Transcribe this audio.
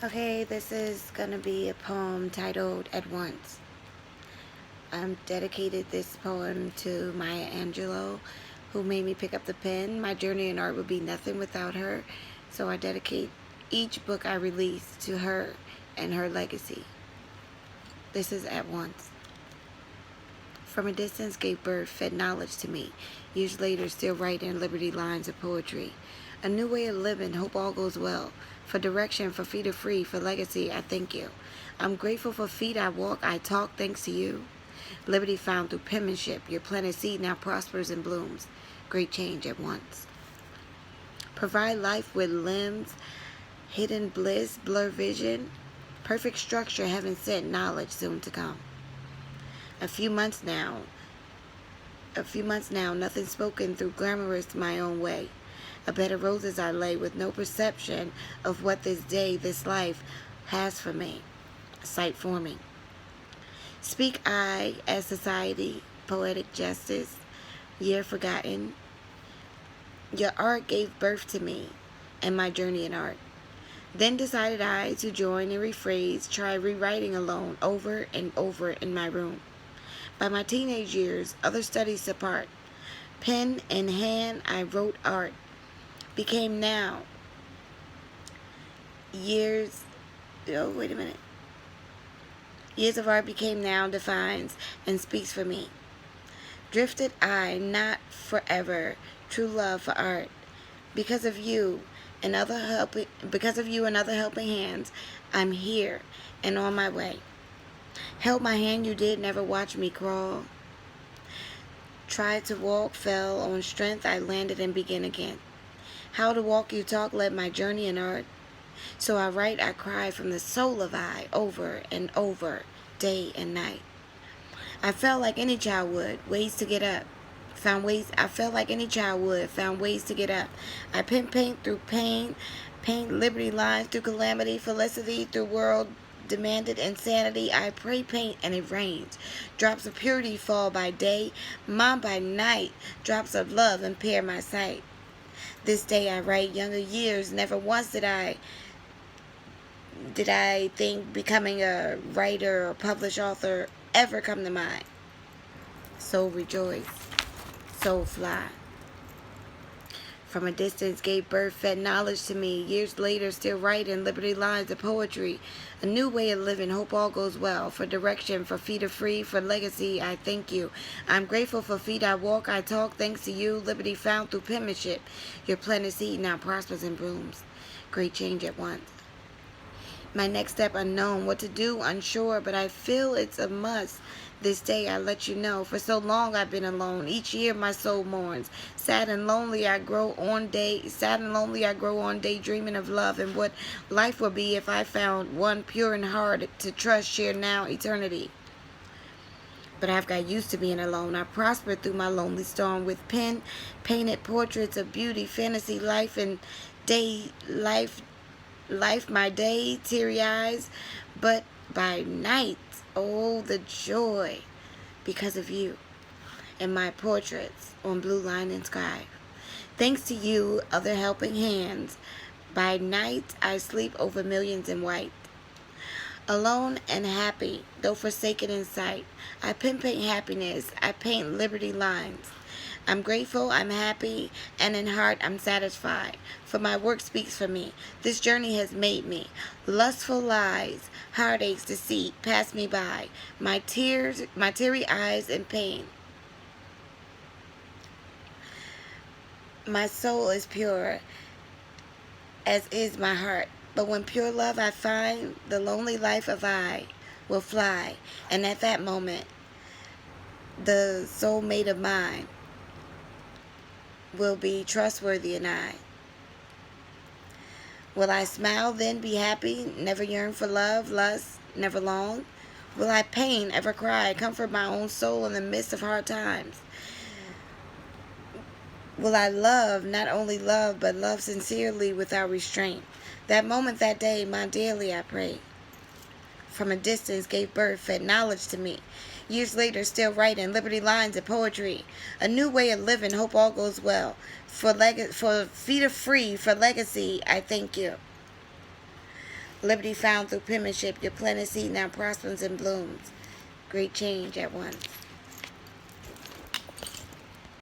Okay, this is gonna be a poem titled At Once. I'm dedicated this poem to Maya Angelou, who made me pick up the pen. My journey in art would be nothing without her, so I dedicate each book I release to her and her legacy. This is At Once. From a distance gave birth, fed knowledge to me. Years later, still writing liberty lines of poetry. A new way of living, hope all goes well. For direction, for feet are free, for legacy, I thank you. I'm grateful for feet I walk, I talk, thanks to you. Liberty found through penmanship, your planted seed now prospers and blooms. Great change at once. Provide life with limbs, hidden bliss, blur vision. Perfect structure, heaven sent knowledge soon to come. A few months now, nothing spoken through glamorous my own way. A bed of roses I lay with no perception of what this day, this life has for me. Sight forming. Speak I as society, poetic justice, year forgotten. Your art gave birth to me and my journey in art. Then decided I to join and rephrase, try rewriting alone over and over in my room. By my teenage years, other studies apart, pen in hand I wrote art. Became now years Years of art became now defines and speaks for me. Drifted I not forever, true love for art. Because of you and other helping hands, I'm here and on my way. Held my hand you did, never watch me crawl. Tried to walk, fell on strength, I landed and began again. How to walk you talk led my journey in art. So I write, I cry from the soul of I, over and over, day and night. I felt like any child would, ways to get up. I felt like any child would, found ways to get up. I paint through pain, paint liberty lines through calamity, felicity through world demanded insanity. I pray, paint, and it rains. Drops of purity fall by day, mom by night. Drops of love impair my sight. This day I write younger years. Never once did I think becoming a writer or published author ever come to mind. Soul rejoice, soul fly. From a distance gave birth, fed knowledge to me. Years later, still writing liberty lines of poetry. A new way of living, hope all goes well. For direction, for feet are free, for legacy, I thank you. I'm grateful for feet I walk, I talk, thanks to you. Liberty found through penmanship. Your planted seed now prospers and blooms. Great change at once. My next step unknown, what to do unsure, but I feel it's a must. This day I let you know, for so long I've been alone. Each year my soul mourns. Sad and lonely I grow on day dreaming of love and what life would be if I found one pure in heart to trust, share now eternity. But I've got used to being alone. I prospered through my lonely storm with pen, painted portraits of beauty, fantasy, life, and life my day, teary eyes, but by night, oh, the joy, because of you and my portraits on blue line and sky. Thanks to you, other helping hands, by night I sleep over millions in white. Alone and happy, though forsaken in sight, I paint happiness, I paint liberty lines. I'm grateful, I'm happy, and in heart I'm satisfied, for my work speaks for me. This journey has made me. Lustful lies, heartaches, deceit pass me by. My teary eyes in pain. My soul is pure, as is my heart. But when pure love I find, the lonely life of I will fly. And at that moment, the soulmate of mine will be trustworthy and I. Will I smile then, be happy, never yearn for love, lust, never long? Will I pain, ever cry, comfort my own soul in the midst of hard times? Will I love, not only love, but love sincerely without restraint? That moment, that day, my daily I pray. From a distance gave birth, fed knowledge to me. Years later, still writing liberty lines of poetry. A new way of living, hope all goes well. For feet are free, for legacy, I thank you. Liberty found through penmanship, your planted seed now prospers and blooms. Great change at once.